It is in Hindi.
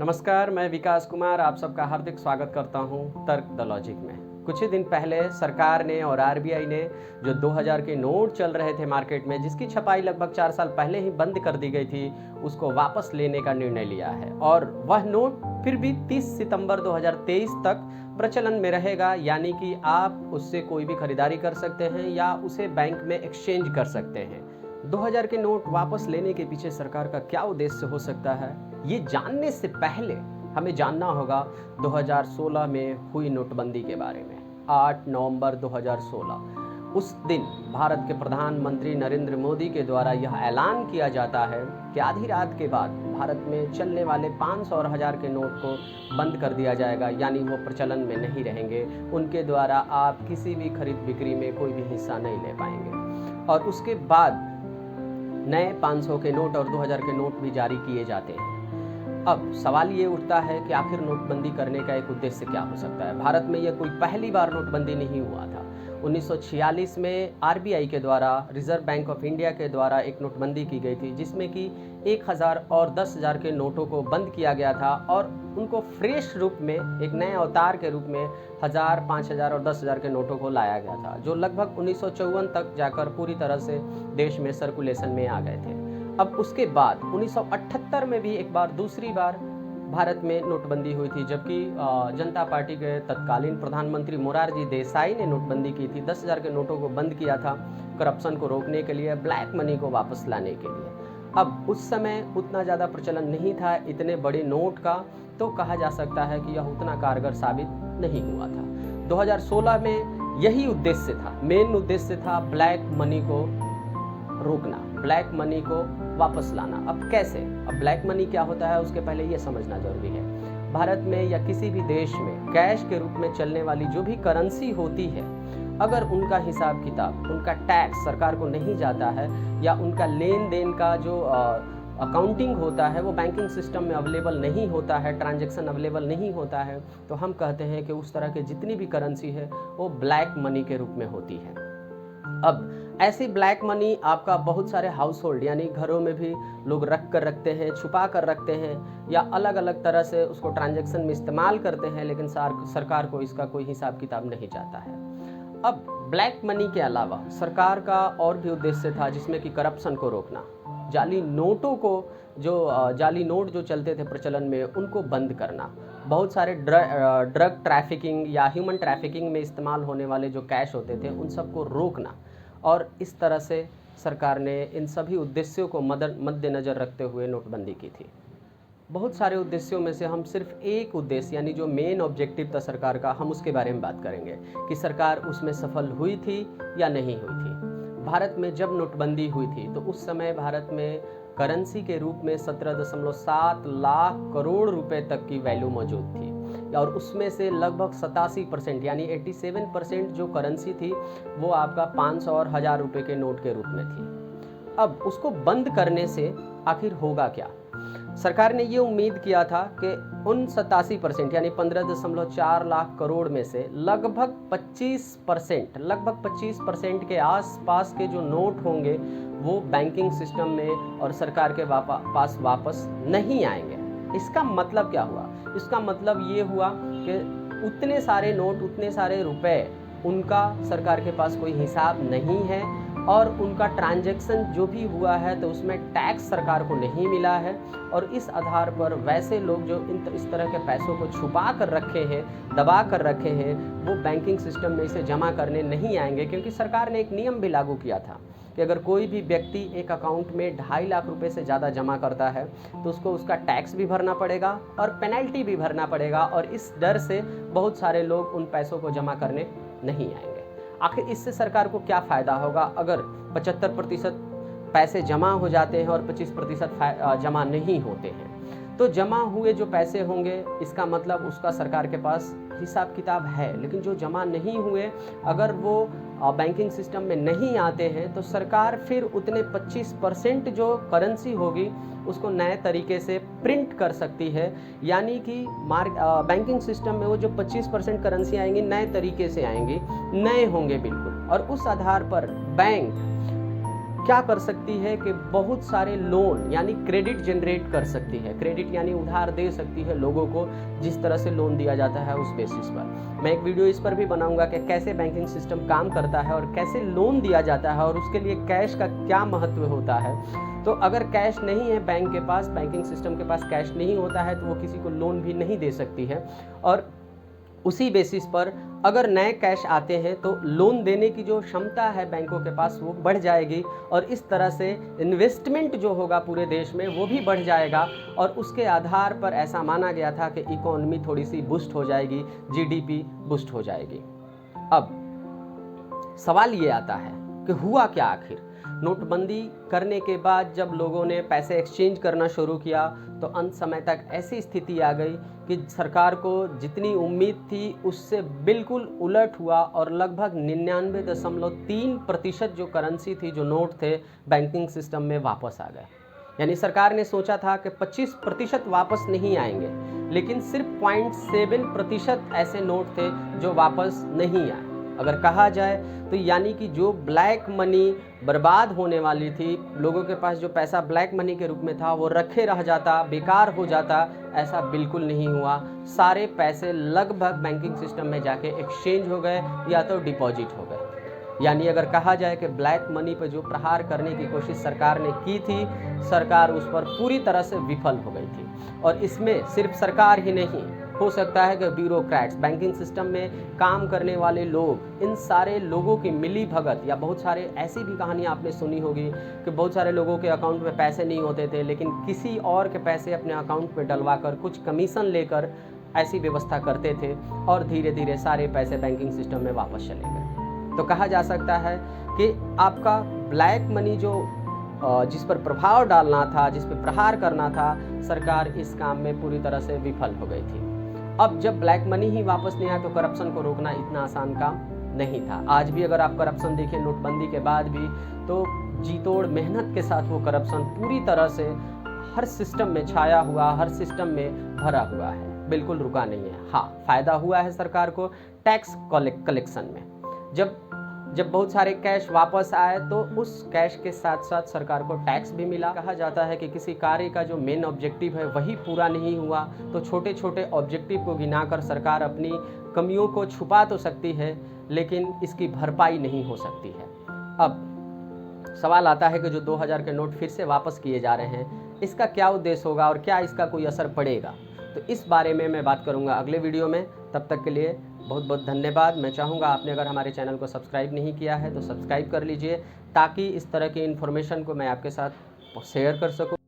नमस्कार, मैं विकास कुमार आप सबका हार्दिक स्वागत करता हूं तर्क द लॉजिक में। कुछ ही दिन पहले सरकार ने और आरबीआई ने जो 2000 के नोट चल रहे थे मार्केट में, जिसकी छपाई लगभग 4 साल पहले ही बंद कर दी गई थी, उसको वापस लेने का निर्णय लिया है और वह नोट फिर भी 30 सितंबर 2023 तक प्रचलन में रहेगा। यानी कि आप उससे कोई भी खरीदारी कर सकते हैं या उसे बैंक में एक्सचेंज कर सकते हैं। 2000 के नोट वापस लेने के पीछे सरकार का क्या उद्देश्य हो सकता है, ये जानने से पहले हमें जानना होगा 2016 में हुई नोटबंदी के बारे में। 8 नवंबर 2016 उस दिन भारत के प्रधानमंत्री नरेंद्र मोदी के द्वारा यह ऐलान किया जाता है कि आधी रात के बाद भारत में चलने वाले 500 और 1000 के नोट को बंद कर दिया जाएगा, यानी वो प्रचलन में नहीं रहेंगे। उनके द्वारा आप किसी भी खरीद बिक्री में कोई भी हिस्सा नहीं ले पाएंगे और उसके बाद नए 500 के नोट और 2000 के नोट भी जारी किए जाते हैं। अब सवाल ये उठता है कि आखिर नोटबंदी करने का एक उद्देश्य क्या हो सकता है। भारत में यह कोई पहली बार नोटबंदी नहीं हुआ था। 1946 में आरबीआई के द्वारा, रिजर्व बैंक ऑफ इंडिया के द्वारा एक नोटबंदी की गई थी, जिसमें कि 1000 और 10,000 के नोटों को बंद किया गया था और उनको फ्रेश रूप में एक नए अवतार के रूप में 1000, 5000 और 10,000 के नोटों को लाया गया था, जो लगभग 1954 तक जाकर पूरी तरह से देश में सर्कुलेशन में आ गए थे। अब उसके बाद 1978 में भी एक बार दूसरी बार भारत में नोटबंदी हुई थी, जबकि जनता पार्टी के तत्कालीन प्रधानमंत्री मोरारजी देसाई ने नोटबंदी की थी। 10,000 के नोटों को बंद किया था करप्शन को रोकने के लिए, ब्लैक मनी को वापस लाने के लिए। अब उस समय उतना ज़्यादा प्रचलन नहीं था इतने बड़े नोट का, तो कहा जा सकता है कि यह उतना कारगर साबित नहीं हुआ था। 2016 में यही उद्देश्य था, मेन उद्देश्य था ब्लैक मनी को रोकना, ब्लैक मनी को वापस लाना। अब कैसे? अब ब्लैक मनी क्या होता है उसके पहले ये समझना जरूरी है। भारत में या किसी भी देश में कैश के रूप में चलने वाली जो भी करेंसी होती है, अगर उनका हिसाब किताब, उनका टैक्स सरकार को नहीं जाता है या उनका लेन देन का जो अकाउंटिंग होता है वो बैंकिंग सिस्टम में अवेलेबल नहीं होता है, ट्रांजैक्शन अवेलेबल नहीं होता है, तो हम कहते हैं कि उस तरह के जितनी भी करेंसी है वो ब्लैक मनी के रूप में होती है। अब ऐसी ब्लैक मनी आपका बहुत सारे हाउस होल्ड यानी घरों में भी लोग रख कर रखते हैं, छुपा कर रखते हैं या अलग अलग तरह से उसको ट्रांजैक्शन में इस्तेमाल करते हैं, लेकिन सरकार को इसका कोई हिसाब किताब नहीं जाता है। अब ब्लैक मनी के अलावा सरकार का और भी उद्देश्य था, जिसमें कि करप्शन को रोकना, जाली नोटों को, जो जाली नोट जो चलते थे प्रचलन में, उनको बंद करना, बहुत सारे ड्रग ट्रैफिकिंग या ह्यूमन ट्रैफिकिंग में इस्तेमाल होने वाले जो कैश होते थे उन सबको रोकना। और इस तरह से सरकार ने इन सभी उद्देश्यों को मद्देनज़र रखते हुए नोटबंदी की थी। बहुत सारे उद्देश्यों में से हम सिर्फ एक उद्देश्य यानी जो मेन ऑब्जेक्टिव था सरकार का, हम उसके बारे में बात करेंगे कि सरकार उसमें सफल हुई थी या नहीं हुई थी। भारत में जब नोटबंदी हुई थी तो उस समय भारत में करेंसी के रूप में 17.7 लाख करोड़ रुपए तक की वैल्यू मौजूद थी और उसमें से लगभग 87% यानी 87% जो करेंसी थी वो आपका 500 और 1000 रुपए के नोट के रूप में थी। अब उसको बंद करने से आखिर होगा क्या? सरकार ने ये उम्मीद किया था कि उन 87% यानी 15.4 लाख करोड़ में से लगभग 25% के आसपास के जो नोट होंगे वो बैंकिंग सिस्टम में और सरकार के पास वापस नहीं आएंगे। इसका मतलब क्या हुआ? इसका मतलब ये हुआ कि उतने सारे नोट, उतने सारे रुपए, उनका सरकार के पास कोई हिसाब नहीं है और उनका ट्रांजैक्शन जो भी हुआ है तो उसमें टैक्स सरकार को नहीं मिला है। और इस आधार पर वैसे लोग जो इस तरह के पैसों को छुपा कर रखे हैं, दबा कर रखे हैं, वो बैंकिंग सिस्टम में इसे जमा करने नहीं आएंगे, क्योंकि सरकार ने एक नियम भी लागू किया था कि अगर कोई भी व्यक्ति एक अकाउंट में 2.5 लाख रुपए से ज़्यादा जमा करता है तो उसको उसका टैक्स भी भरना पड़ेगा और पेनल्टी भी भरना पड़ेगा, और इस डर से बहुत सारे लोग उन पैसों को जमा करने नहीं आएंगे। आखिर इससे सरकार को क्या फ़ायदा होगा? अगर 75% पैसे जमा हो जाते हैं और 25% जमा नहीं होते हैं, तो जमा हुए जो पैसे होंगे इसका मतलब उसका सरकार के पास हिसाब किताब है, लेकिन जो जमा नहीं हुए अगर वो बैंकिंग सिस्टम में नहीं आते हैं तो सरकार फिर उतने 25% जो करेंसी होगी उसको नए तरीके से प्रिंट कर सकती है। यानी कि बैंकिंग सिस्टम में वो जो 25% करेंसी आएंगी नए तरीके से आएंगी, नए होंगे बिल्कुल, और उस आधार पर बैंक क्या कर सकती है कि बहुत सारे लोन यानी क्रेडिट जनरेट कर सकती है। क्रेडिट यानी उधार दे सकती है लोगों को, जिस तरह से लोन दिया जाता है उस बेसिस पर। मैं एक वीडियो इस पर भी बनाऊंगा कि कैसे बैंकिंग सिस्टम काम करता है और कैसे लोन दिया जाता है और उसके लिए कैश का क्या महत्व होता है। तो अगर कैश नहीं है बैंक के पास, बैंकिंग सिस्टम के पास कैश नहीं होता है, तो वो किसी को लोन भी नहीं दे सकती है। और उसी बेसिस पर अगर नए कैश आते हैं तो लोन देने की जो क्षमता है बैंकों के पास वो बढ़ जाएगी, और इस तरह से इन्वेस्टमेंट जो होगा पूरे देश में वो भी बढ़ जाएगा। और उसके आधार पर ऐसा माना गया था कि इकोनॉमी थोड़ी सी बूस्ट हो जाएगी, जीडीपी बूस्ट हो जाएगी। अब सवाल ये आता है कि हुआ क्या आखिर। नोटबंदी करने के बाद जब लोगों ने पैसे एक्सचेंज करना शुरू किया तो अंत समय तक ऐसी स्थिति आ गई कि सरकार को जितनी उम्मीद थी उससे बिल्कुल उलट हुआ, और लगभग 99.3% जो करेंसी थी, जो नोट थे, बैंकिंग सिस्टम में वापस आ गए। यानी सरकार ने सोचा था कि 25% वापस नहीं आएंगे, लेकिन सिर्फ 0.7% ऐसे नोट थे जो वापस नहीं आए। अगर कहा जाए तो यानी कि जो ब्लैक मनी बर्बाद होने वाली थी, लोगों के पास जो पैसा ब्लैक मनी के रूप में था वो रखे रह जाता, बेकार हो जाता, ऐसा बिल्कुल नहीं हुआ। सारे पैसे लगभग बैंकिंग सिस्टम में जाके एक्सचेंज हो गए या तो डिपॉजिट हो गए। यानी अगर कहा जाए कि ब्लैक मनी पर जो प्रहार करने की कोशिश सरकार ने की थी, सरकार उस पर पूरी तरह से विफल हो गई थी। और इसमें सिर्फ सरकार ही नहीं, हो सकता है कि ब्यूरोक्रेट्स, बैंकिंग सिस्टम में काम करने वाले लोग, इन सारे लोगों की मिली भगत, या बहुत सारे ऐसी भी कहानियाँ आपने सुनी होगी कि बहुत सारे लोगों के अकाउंट में पैसे नहीं होते थे, लेकिन किसी और के पैसे अपने अकाउंट में डलवा कर कुछ कमीशन लेकर ऐसी व्यवस्था करते थे, और धीरे धीरे सारे पैसे बैंकिंग सिस्टम में वापस चले गए। तो कहा जा सकता है कि आपका ब्लैक मनी जो जिस पर प्रभाव डालना था, जिस पर प्रहार करना था, सरकार इस काम में पूरी तरह से विफल हो गई थी। अब जब ब्लैक मनी ही वापस नहीं आया तो करप्शन को रोकना इतना आसान काम नहीं था। आज भी अगर आप करप्शन देखिए, नोटबंदी के बाद भी, तो जी तोड़ मेहनत के साथ वो करप्शन पूरी तरह से हर सिस्टम में छाया हुआ, हर सिस्टम में भरा हुआ है, बिल्कुल रुका नहीं है। हाँ, फायदा हुआ है सरकार को टैक्स कलेक्शन में। जब बहुत सारे कैश वापस आए तो उस कैश के साथ साथ सरकार को टैक्स भी मिला। कहा जाता है कि किसी कार्य का जो मेन ऑब्जेक्टिव है वही पूरा नहीं हुआ तो छोटे छोटे ऑब्जेक्टिव को गिनाकर सरकार अपनी कमियों को छुपा तो सकती है, लेकिन इसकी भरपाई नहीं हो सकती है। अब सवाल आता है कि जो 2000 के नोट फिर से वापस किए जा रहे हैं, इसका क्या उद्देश्य होगा और क्या इसका कोई असर पड़ेगा, तो इस बारे में मैं बात करूंगा अगले वीडियो में। तब तक के लिए बहुत बहुत धन्यवाद। मैं चाहूँगा आपने अगर हमारे चैनल को सब्सक्राइब नहीं किया है तो सब्सक्राइब कर लीजिए, ताकि इस तरह की इन्फॉर्मेशन को मैं आपके साथ शेयर कर सकूँ।